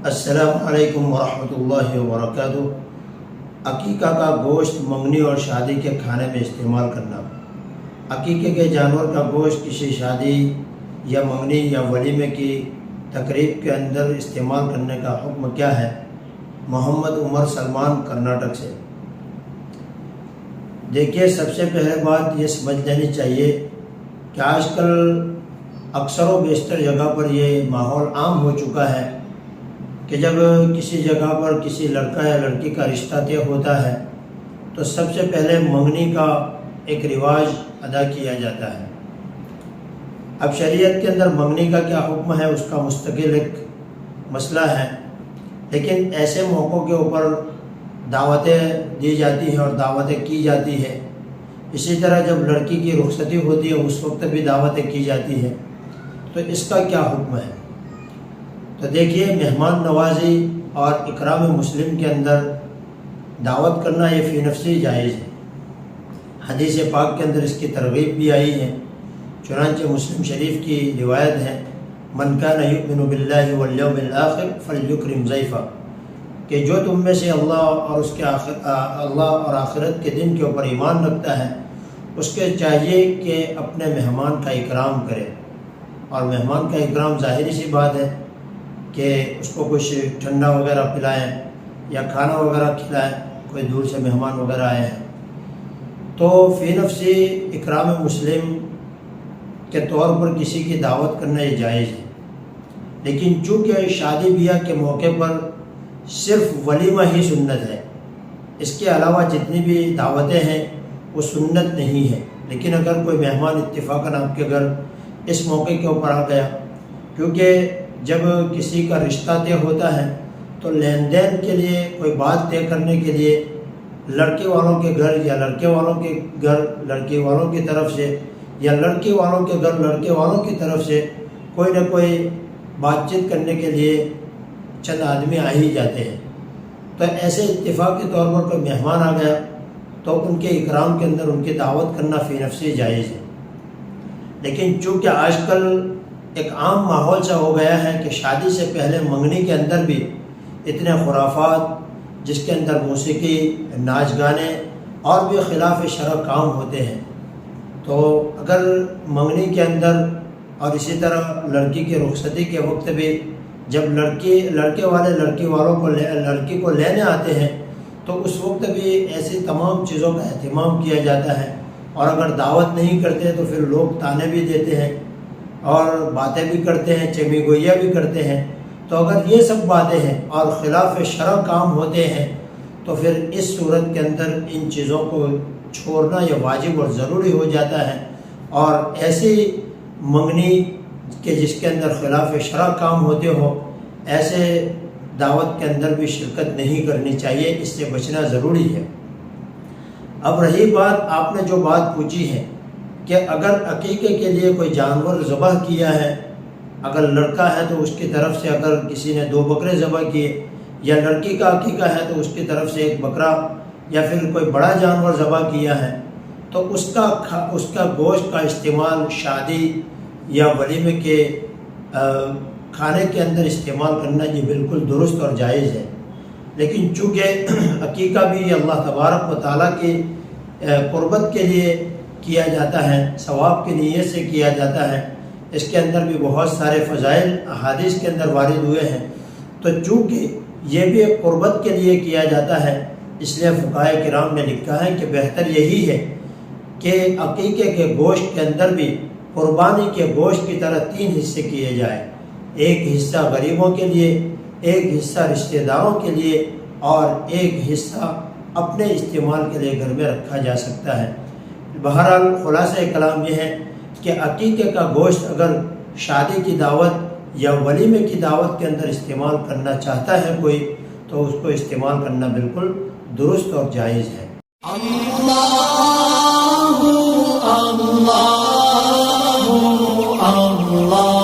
السلام علیکم ورحمۃ اللہ وبرکاتہ۔ عقیقہ کا گوشت منگنی اور شادی کے کھانے میں استعمال کرنا۔ عقیقے کے جانور کا گوشت کسی شادی یا منگنی یا ولیمے کی تقریب کے اندر استعمال کرنے کا حکم کیا ہے؟ محمد عمر سلمان، کرناٹک سے۔ دیکھیے، سب سے پہلے بات یہ سمجھ لینی چاہیے کہ آج کل اکثر و بیشتر جگہ پر یہ ماحول عام ہو چکا ہے کہ جب کسی جگہ پر کسی لڑکا یا لڑکی کا رشتہ طے ہوتا ہے تو سب سے پہلے منگنی کا ایک رواج ادا کیا جاتا ہے۔ اب شریعت کے اندر منگنی کا کیا حکم ہے اس کا مستقل ایک مسئلہ ہے، لیکن ایسے موقعوں کے اوپر دعوتیں دی جاتی ہیں اور دعوتیں کی جاتی ہے۔ اسی طرح جب لڑکی کی رخصتی ہوتی ہے اس وقت بھی دعوتیں کی جاتی ہے، تو اس کا کیا حکم ہے؟ تو دیکھیے، مہمان نوازی اور اکرام مسلم کے اندر دعوت کرنا یہ فی نفسی جائز ہے۔ حدیث پاک کے اندر اس کی ترغیب بھی آئی ہے، چنانچہ مسلم شریف کی روایت ہے، من کان یؤمن باللہ والیوم الآخر فلیکرم ضیفہ، کہ جو تم میں سے اللہ اور آخرت کے دن کے اوپر ایمان رکھتا ہے اس کے چاہیے کہ اپنے مہمان کا اکرام کرے۔ اور مہمان کا اکرام ظاہری سی بات ہے کہ اس کو کچھ ٹھنڈا وغیرہ پلائیں یا کھانا وغیرہ کھلائیں، کوئی دور سے مہمان وغیرہ آئے ہیں تو فی نفسی اکرام مسلم کے طور پر کسی کی دعوت کرنا یہ جائز ہے۔ لیکن چونکہ شادی بیاہ کے موقع پر صرف ولیمہ ہی سنت ہے، اس کے علاوہ جتنی بھی دعوتیں ہیں وہ سنت نہیں ہے۔ لیکن اگر کوئی مہمان اتفاقاً آپ کے گھر اس موقع کے اوپر آ گیا، کیونکہ جب کسی کا رشتہ طے ہوتا ہے تو لین دین کے لیے، کوئی بات طے کرنے کے لیے لڑکے والوں کے گھر یا لڑکے والوں کے گھر لڑکی والوں کی طرف سے یا لڑکی والوں کے گھر لڑکے والوں کی طرف سے کوئی نہ کوئی بات چیت کرنے کے لیے چند آدمی آ ہی جاتے ہیں۔ تو ایسے اتفاق کے طور پر کوئی مہمان آ گیا تو ان کے اکرام کے اندر ان کی دعوت کرنا فی نفسی جائز ہے۔ لیکن چونکہ آج کل ایک عام ماحول سا ہو گیا ہے کہ شادی سے پہلے منگنی کے اندر بھی اتنے خرافات، جس کے اندر موسیقی، ناچ گانے اور بھی خلاف شرع کام ہوتے ہیں، تو اگر منگنی کے اندر اور اسی طرح لڑکی کی رخصتی کے وقت بھی جب لڑکے والے لڑکی کو لینے آتے ہیں تو اس وقت بھی ایسی تمام چیزوں کا اہتمام کیا جاتا ہے، اور اگر دعوت نہیں کرتے تو پھر لوگ تانے بھی دیتے ہیں اور باتیں بھی کرتے ہیں، چمی گوئیاں بھی کرتے ہیں۔ تو اگر یہ سب باتیں ہیں اور خلاف شرع کام ہوتے ہیں تو پھر اس صورت کے اندر ان چیزوں کو چھوڑنا یہ واجب اور ضروری ہو جاتا ہے، اور ایسی منگنی کہ جس کے اندر خلاف شرع کام ہوتے ہو، ایسے دعوت کے اندر بھی شرکت نہیں کرنی چاہیے، اس سے بچنا ضروری ہے۔ اب رہی بات، آپ نے جو بات پوچھی ہے کہ اگر عقیقے کے لیے کوئی جانور ذبح کیا ہے، اگر لڑکا ہے تو اس کی طرف سے اگر کسی نے 2 بکرے ذبح کیے، یا لڑکی کا عقیقہ ہے تو اس کی طرف سے 1 بکرا یا پھر کوئی بڑا جانور ذبح کیا ہے، تو اس کا گوشت کا استعمال شادی یا ولیمے کے کھانے کے اندر استعمال کرنا یہ بالکل درست اور جائز ہے۔ لیکن چونکہ عقیقہ بھی اللہ تبارک و تعالیٰ کی قربت کے لیے کیا جاتا ہے، ثواب کی نیت سے کیا جاتا ہے، اس کے اندر بھی بہت سارے فضائل احادیث کے اندر وارد ہوئے ہیں، تو چونکہ یہ بھی ایک قربت کے لیے کیا جاتا ہے، اس لیے فقہاء کرام نے لکھا ہے کہ بہتر یہی ہے کہ عقیقے کے گوشت کے اندر بھی قربانی کے گوشت کی طرح 3 حصے کیے جائیں، ایک حصہ غریبوں کے لیے، ایک حصہ رشتہ داروں کے لیے، اور ایک حصہ اپنے استعمال کے لیے گھر میں رکھا جا سکتا ہے۔ بہرحال خلاصہ کلام یہ ہے کہ عقیقے کا گوشت اگر شادی کی دعوت یا ولیمے کی دعوت کے اندر استعمال کرنا چاہتا ہے کوئی، تو اس کو استعمال کرنا بالکل درست اور جائز ہے۔ اللہ اللہ اللہ